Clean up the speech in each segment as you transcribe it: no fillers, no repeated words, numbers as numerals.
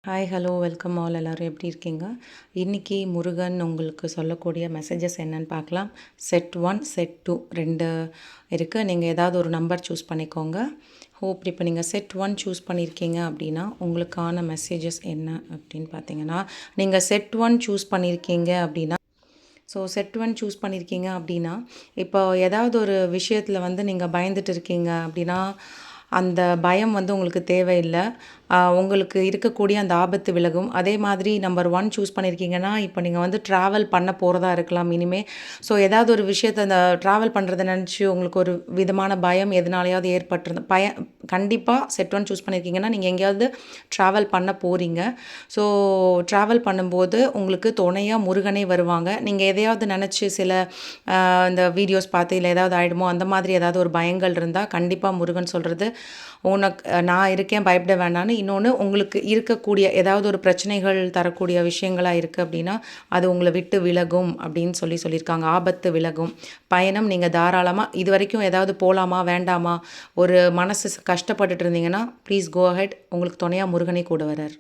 Hi hello welcome all எல்லோரும் எப்படி இருக்கீங்க? இன்றைக்கி முருகன் உங்களுக்கு சொல்லக்கூடிய மெசேஜஸ் என்னன்னு பார்க்கலாம். செட் 1 செட் 2 2 இருக்குது. நீங்கள் ஏதாவது ஒரு நம்பர் சூஸ் பண்ணிக்கோங்க. ஹோப் இப்போ நீங்கள் செட் 1 சூஸ் பண்ணியிருக்கீங்க அப்படின்னா உங்களுக்கான மெசேஜஸ் என்ன அப்படின்னு பார்த்தீங்கன்னா, நீங்கள் செட் 1 சூஸ் பண்ணியிருக்கீங்க அப்படின்னா செட் 1 சூஸ் பண்ணியிருக்கீங்க அப்படின்னா, இப்போ ஏதாவது ஒரு விஷயத்தில் வந்து நீங்கள் பயந்துட்டு இருக்கீங்க அப்படின்னா, அந்த பயம் வந்து உங்களுக்கு தேவையில்லை. உங்களுக்கு இருக்கக்கூடிய அந்த ஆபத்து விலகும். அதே மாதிரி நம்பர் 1 சூஸ் பண்ணியிருக்கீங்கன்னா, இப்போ நீங்கள் வந்து ட்ராவல் பண்ண போகிறதா இருக்கலாம் இனிமே. ஏதாவது ஒரு விஷயத்த அந்த ட்ராவல் பண்ணுறத நினச்சி உங்களுக்கு ஒரு விதமான பயம் எதனாலயாவது ஏற்பட்டிருந்த கண்டிப்பாக செட் 1 சூஸ் பண்ணியிருக்கீங்கன்னா, நீங்கள் எங்கேயாவது ட்ராவல் பண்ண போகிறீங்க. ஸோ ட்ராவல் பண்ணும்போது உங்களுக்கு துணையா முருகனே வருவாங்க. நீங்கள் எதையாவது நினச்சி சில இந்த வீடியோஸ் பார்த்து இல்லை ஏதாவது ஆகிடுமோ அந்த மாதிரி ஏதாவது ஒரு பயங்கள் இருந்தால் கண்டிப்பாக முருகன் சொல்கிறது, உனக்கு நான் இருக்கேன் பயப்பட வேண்டான்னு. இன்னொன்று, உங்களுக்கு இருக்கக்கூடிய ஏதாவது ஒரு பிரச்சனைகள் தரக்கூடிய விஷயங்களாக இருக்குது அப்படின்னா அது உங்களை விட்டு விலகும் அப்படின்னு சொல்லியிருக்காங்க. ஆபத்து விலகும். பயணம் நீங்கள் தாராளமாக இது வரைக்கும் ஏதாவது போகலாமா வேண்டாமா ஒரு மனசு கஷ்டப்பட்டுட்டு இருந்தீங்கன்னா ப்ளீஸ் கோ அஹெட். உங்களுக்கு துணையாக முருகனே கூட வரார்.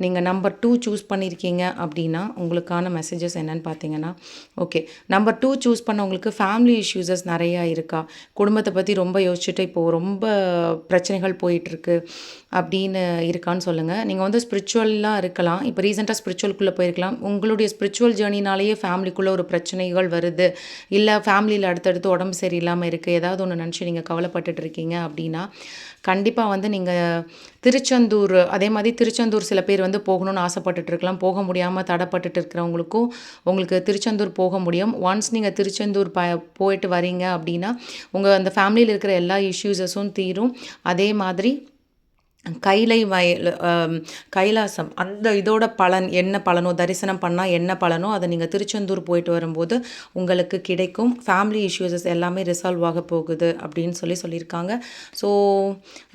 நீங்கள் நம்பர் 2 சூஸ் பண்ணியிருக்கீங்க அப்படின்னா உங்களுக்கான மெசேஜஸ் என்னன்னு பார்த்தீங்கன்னா, ஓகே, நம்பர் 2 சூஸ் பண்ணவங்களுக்கு ஃபேமிலி இஷ்யூஸஸ் நிறையா இருக்கா? குடும்பத்தை பற்றி ரொம்ப யோசிச்சுட்டு இப்போது ரொம்ப பிரச்சனைகள் போயிட்டுருக்கு அப்படின்னு இருக்கான்னு சொல்லுங்கள். நீங்கள் வந்து ஸ்பிரிச்சுவலாக இருக்கலாம். இப்போ ரீசெண்டாக ஸ்பிரிச்சுவலுக்குள்ளே போயிருக்கலாம். உங்களுடைய ஸ்பிரிச்சுவல் ஜேர்னினாலேயே ஃபேமிலிக்குள்ளே ஒரு பிரச்சனைகள் வருது, இல்லை ஃபேமிலியில் அடுத்தடுத்து உடம்பு சரியில்லாமல் இருக்குது, ஏதாவது ஒன்று நினச்சி நீங்கள் கவலைப்பட்டுட்டு இருக்கீங்க அப்படின்னா கண்டிப்பாக வந்து நீங்கள் திருச்செந்தூர், அதே மாதிரி திருச்செந்தூர் சில பேர் வந்து போகணும்னு ஆசைப்பட்டுட்டு இருக்கலாம். போக முடியாமல் தடைப்பட்டுட்டு இருக்கிறவங்களுக்கும் உங்களுக்கு திருச்செந்தூர் போக முடியும். ஒன்ஸ் நீங்கள் திருச்செந்தூர் போயிட்டு வரீங்க அப்படின்னா உங்கள் அந்த ஃபேமிலியில் இருக்கிற எல்லா இஷ்யூஸஸும் தீரும். அதே மாதிரி கைலாசம் அந்த இதோட பலன் என்ன பலனோ, தரிசனம் பண்ணால் என்ன பலனோ அதை நீங்கள் திருச்செந்தூர் போயிட்டு வரும்போது உங்களுக்கு கிடைக்கும். ஃபேமிலி இஷ்யூஸஸ் எல்லாமே ரிசால்வ் ஆக போகுது அப்படின்னு சொல்லியிருக்காங்க. ஸோ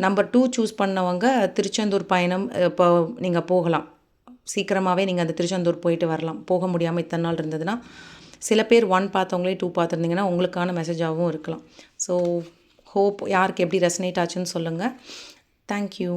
நம்பர் 2 சூஸ் பண்ணவங்க திருச்செந்தூர் பயணம் இப்போ நீங்கள் போகலாம். சீக்கிரமாகவே நீங்கள் அந்த திருச்செந்தூர் போயிட்டு வரலாம். போக முடியாமல் இத்தனை நாள் இருந்ததுன்னா, சில பேர் 1 பார்த்தவங்களே 2 பார்த்துருந்தீங்கன்னா உங்களுக்கான மெசேஜாகவும் இருக்கலாம். ஸோ ஹோப் யாருக்கு எப்படி ரெசனேட் ஆச்சுன்னு சொல்லுங்கள். Thank you.